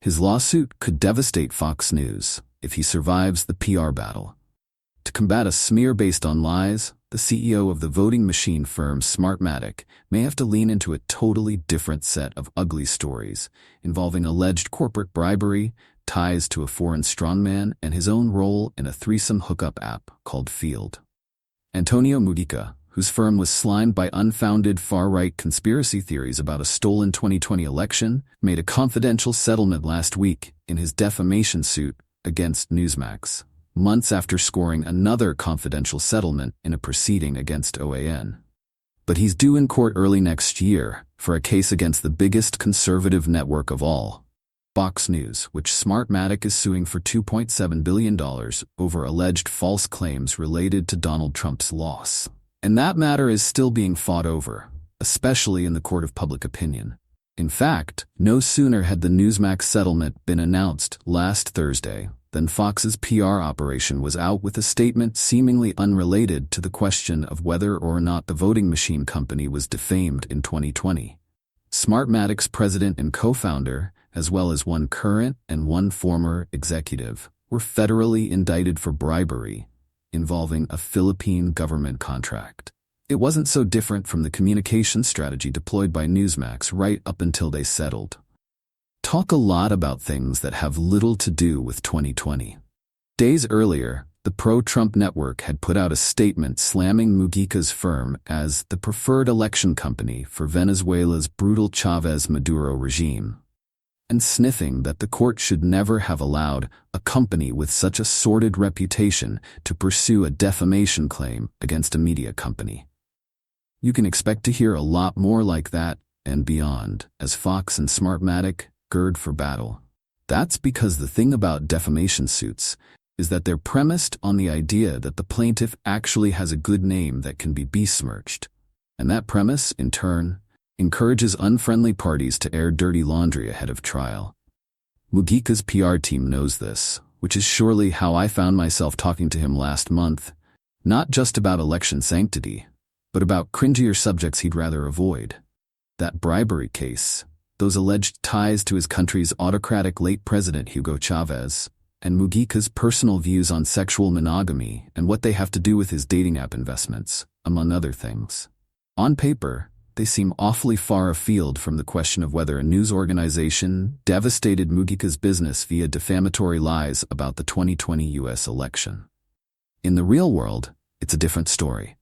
His lawsuit could devastate Fox News if he survives the PR battle. To combat a smear based on lies, the CEO of the voting machine firm Smartmatic may have to lean into a totally different set of ugly stories involving alleged corporate bribery, ties to a foreign strongman, and his own role in a threesome hookup app called Field. Antonio Mujica, whose firm was slimed by unfounded far-right conspiracy theories about a stolen 2020 election, made a confidential settlement last week in his defamation suit against Newsmax, months after scoring another confidential settlement in a proceeding against OAN. But he's due in court early next year for a case against the biggest conservative network of all, Fox News, which Smartmatic is suing for $2.7 billion over alleged false claims related to Donald Trump's loss. And that matter is still being fought over, especially in the court of public opinion. In fact, no sooner had the Newsmax settlement been announced last Thursday than Fox's PR operation was out with a statement seemingly unrelated to the question of whether or not the voting machine company was defamed in 2020. Smartmatic's president and co-founder, as well as one current and one former executive, were federally indicted for bribery involving a Philippine government contract. It wasn't so different from the communication strategy deployed by Newsmax right up until they settled. Talk a lot about things that have little to do with 2020. Days earlier, the pro-Trump network had put out a statement slamming Mujica's firm as the preferred election company for Venezuela's brutal Chavez-Maduro regime, and sniffing that the court should never have allowed a company with such a sordid reputation to pursue a defamation claim against a media company. You can expect to hear a lot more like that and beyond as Fox and Smartmatic gird for battle. That's because the thing about defamation suits is that they're premised on the idea that the plaintiff actually has a good name that can be besmirched. And that premise, in turn, encourages unfriendly parties to air dirty laundry ahead of trial. Mujica's PR team knows this, which is surely how I found myself talking to him last month, not just about election sanctity, but about cringier subjects he'd rather avoid. That bribery case, those alleged ties to his country's autocratic late president Hugo Chavez, and Mujica's personal views on sexual monogamy and what they have to do with his dating app investments, among other things. On paper, they seem awfully far afield from the question of whether a news organization devastated Mujica's business via defamatory lies about the 2020 U.S. election. In the real world, it's a different story.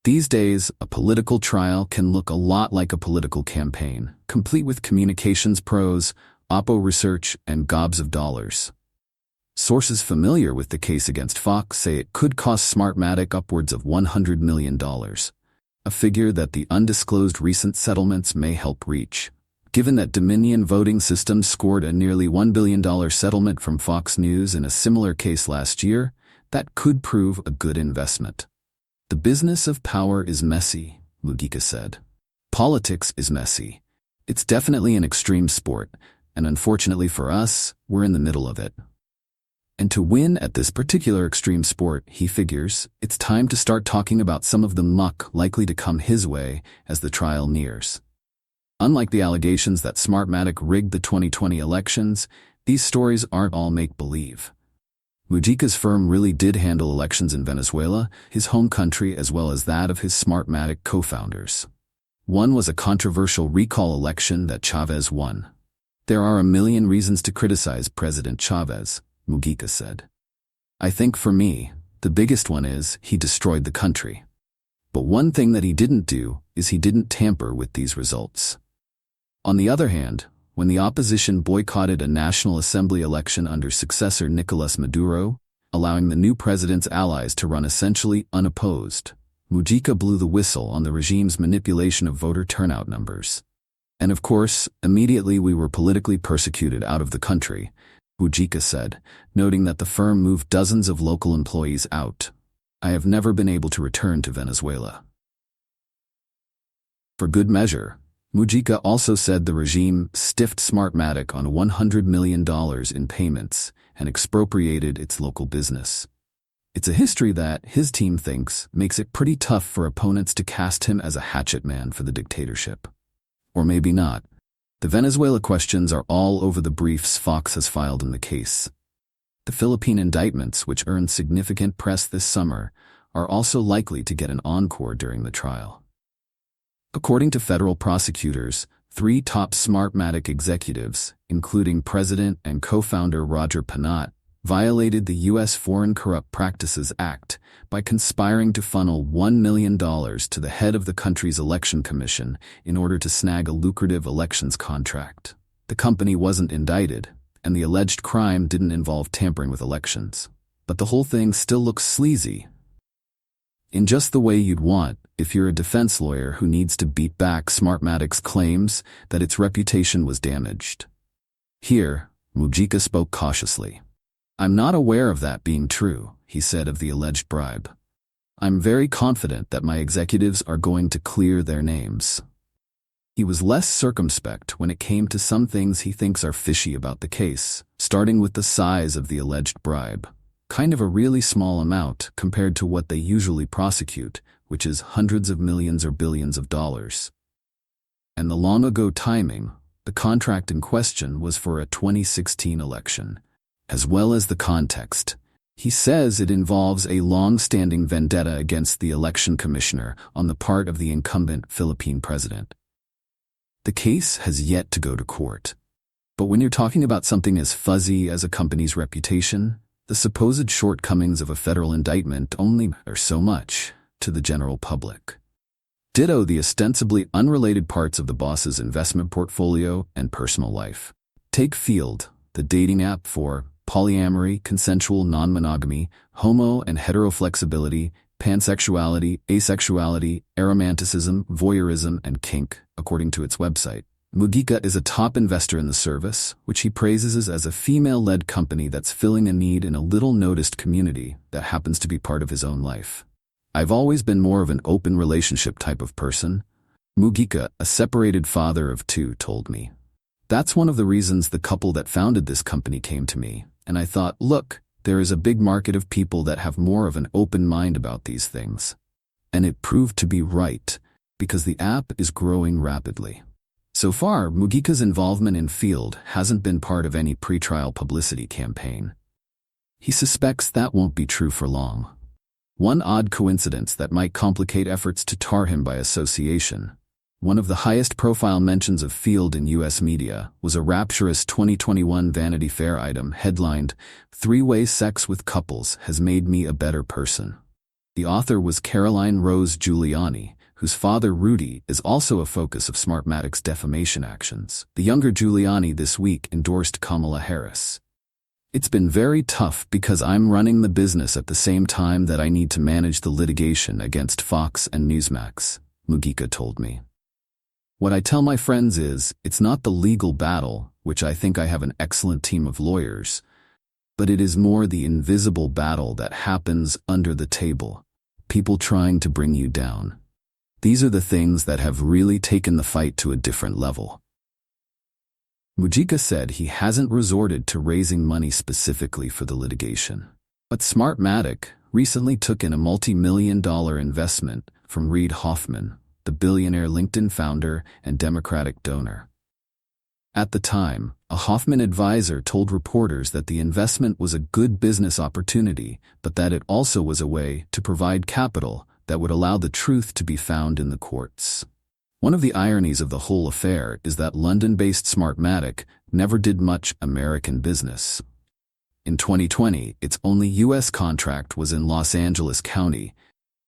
These days, a political trial can look a lot like a political campaign, complete with communications pros, oppo research, and gobs of dollars. Sources familiar with the case against Fox say it could cost Smartmatic upwards of $100 million. A figure that the undisclosed recent settlements may help reach. Given that Dominion Voting Systems scored a nearly $1 billion settlement from Fox News in a similar case last year, that could prove a good investment. The business of power is messy, Mujica said. Politics is messy. It's definitely an extreme sport, and unfortunately for us, we're in the middle of it. And to win at this particular extreme sport, he figures, it's time to start talking about some of the muck likely to come his way as the trial nears. Unlike the allegations that Smartmatic rigged the 2020 elections, these stories aren't all make-believe. Mujica's firm really did handle elections in Venezuela, his home country, as well as that of his Smartmatic co-founders. One was a controversial recall election that Chavez won. There are a million reasons to criticize President Chavez, Mujica said. I think for me, the biggest one is he destroyed the country. But one thing that he didn't do is he didn't tamper with these results. On the other hand, when the opposition boycotted a National Assembly election under successor Nicolas Maduro, allowing the new president's allies to run essentially unopposed, Mujica blew the whistle on the regime's manipulation of voter turnout numbers. And of course, immediately we were politically persecuted out of the country, Mujica said, noting that the firm moved dozens of local employees out. I have never been able to return to Venezuela. For good measure, Mujica also said the regime stiffed Smartmatic on $100 million in payments and expropriated its local business. It's a history that, his team thinks, makes it pretty tough for opponents to cast him as a hatchet man for the dictatorship. Or maybe not. The Venezuela questions are all over the briefs Fox has filed in the case. The Philippine indictments, which earned significant press this summer, are also likely to get an encore during the trial. According to federal prosecutors, 3 top Smartmatic executives, including President and co-founder Roger Panat, violated the U.S. Foreign Corrupt Practices Act by conspiring to funnel $1 million to the head of the country's election commission in order to snag a lucrative elections contract. The company wasn't indicted, and the alleged crime didn't involve tampering with elections. But the whole thing still looks sleazy. In just the way you'd want if you're a defense lawyer who needs to beat back Smartmatic's claims that its reputation was damaged. Here, Mujica spoke cautiously. "I'm not aware of that being true," he said of the alleged bribe. "I'm very confident that my executives are going to clear their names." He was less circumspect when it came to some things he thinks are fishy about the case, starting with the size of the alleged bribe. Kind of a really small amount compared to what they usually prosecute, which is hundreds of millions or billions of dollars. And the long-ago timing. The contract in question was for a 2016 election, as well as the context. He says it involves a long-standing vendetta against the election commissioner on the part of the incumbent Philippine president. The case has yet to go to court. But when you're talking about something as fuzzy as a company's reputation, the supposed shortcomings of a federal indictment only matter so much to the general public. Ditto the ostensibly unrelated parts of the boss's investment portfolio and personal life. Take Field, the dating app for polyamory, consensual non-monogamy, homo and heteroflexibility, pansexuality, asexuality, aromanticism, voyeurism, and kink, according to its website. Mujica is a top investor in the service, which he praises as a female-led company that's filling a need in a little-noticed community that happens to be part of his own life. "I've always been more of an open relationship type of person," Mujica, a separated father of 2, told me. "That's one of the reasons the couple that founded this company came to me, and I thought, look, there is a big market of people that have more of an open mind about these things." And it proved to be right, because the app is growing rapidly. So far, Mujica's involvement in Field hasn't been part of any pretrial publicity campaign. He suspects that won't be true for long. One odd coincidence that might complicate efforts to tar him by association. One of the highest-profile mentions of Field in U.S. media was a rapturous 2021 Vanity Fair item headlined, "Three-Way Sex with Couples Has Made Me a Better Person." The author was Caroline Rose Giuliani, whose father Rudy is also a focus of Smartmatic's defamation actions. The younger Giuliani this week endorsed Kamala Harris. "It's been very tough because I'm running the business at the same time that I need to manage the litigation against Fox and Newsmax," Mujica told me. "What I tell my friends is, it's not the legal battle, which I think I have an excellent team of lawyers, but it is more the invisible battle that happens under the table. People trying to bring you down. These are the things that have really taken the fight to a different level." Mujica said he hasn't resorted to raising money specifically for the litigation. But Smartmatic recently took in a multi-million-dollar investment from Reid Hoffman, the billionaire LinkedIn founder and Democratic donor. At the time, a Hoffman advisor told reporters that the investment was a good business opportunity, but that it also was a way to provide capital that would allow the truth to be found in the courts. One of the ironies of the whole affair is that London-based Smartmatic never did much American business. In 2020, its only U.S. contract was in Los Angeles County,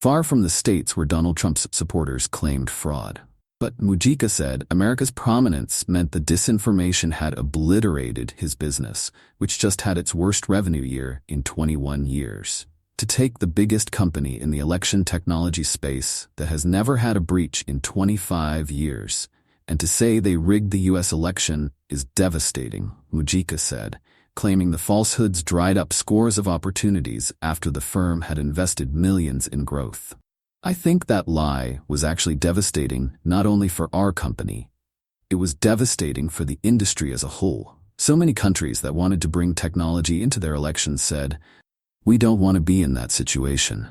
far from the states where Donald Trump's supporters claimed fraud. But Mujica said America's prominence meant the disinformation had obliterated his business, which just had its worst revenue year in 21 years. To take the biggest company in the election technology space that has never had a breach in 25 years, and to say they rigged the U.S. election is devastating, Mujica said, claiming the falsehoods dried up scores of opportunities after the firm had invested millions in growth. "I think that lie was actually devastating not only for our company. It was devastating for the industry as a whole. So many countries that wanted to bring technology into their elections said, we don't want to be in that situation."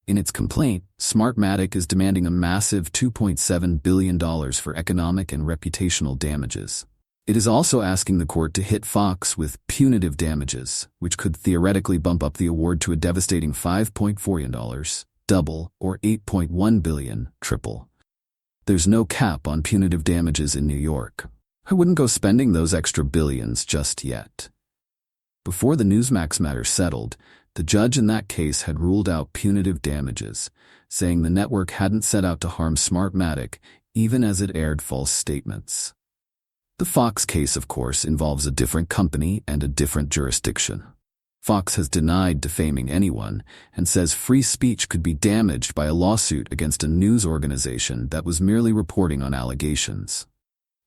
In its complaint, Smartmatic is demanding a massive $2.7 billion for economic and reputational damages. It is also asking the court to hit Fox with punitive damages, which could theoretically bump up the award to a devastating $5.4 billion, double, or $8.1 billion, triple. There's no cap on punitive damages in New York. I wouldn't go spending those extra billions just yet. Before the Newsmax matter settled, the judge in that case had ruled out punitive damages, saying the network hadn't set out to harm Smartmatic even as it aired false statements. The Fox case, of course, involves a different company and a different jurisdiction. Fox has denied defaming anyone and says free speech could be damaged by a lawsuit against a news organization that was merely reporting on allegations.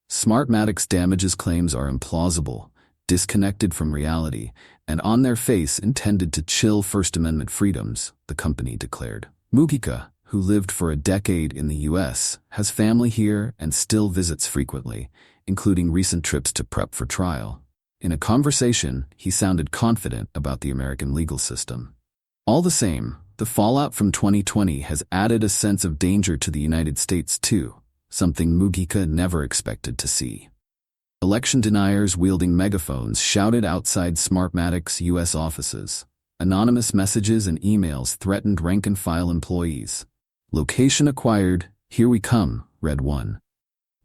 Smartmatic's damages claims are implausible, disconnected from reality, and on their face intended to chill First Amendment freedoms, the company declared. Mujica, who lived for a decade in the U.S., has family here and still visits frequently, including recent trips to prep for trial. In a conversation, he sounded confident about the American legal system. All the same, the fallout from 2020 has added a sense of danger to the United States too, something Mujica never expected to see. Election deniers wielding megaphones shouted outside Smartmatic's U.S. offices. Anonymous messages and emails threatened rank-and-file employees. "Location acquired, here we come," read one.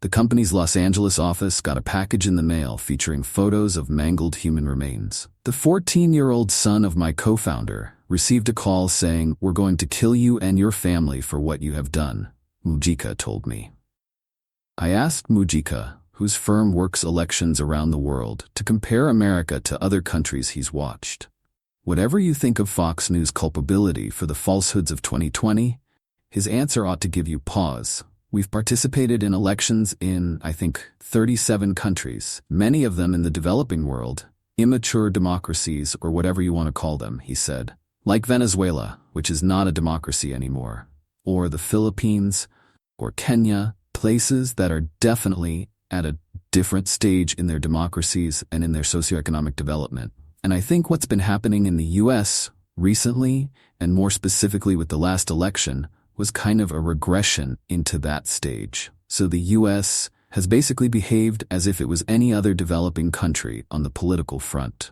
The company's Los Angeles office got a package in the mail featuring photos of mangled human remains. "The 14-year-old son of my co-founder received a call saying, 'We're going to kill you and your family for what you have done,'" Mujica told me. I asked Mujica, whose firm works elections around the world, to compare America to other countries he's watched. Whatever you think of Fox News' culpability for the falsehoods of 2020, his answer ought to give you pause. We've participated in elections in, I think, 37 countries, many of them in the developing world, immature democracies or whatever you want to call them, he said. Like Venezuela, which is not a democracy anymore, or the Philippines, or Kenya, places that are definitely at a different stage in their democracies and in their socioeconomic development. And I think what's been happening in the U.S. recently, and more specifically with the last election, was kind of a regression into that stage. So the U.S. has basically behaved as if it was any other developing country on the political front.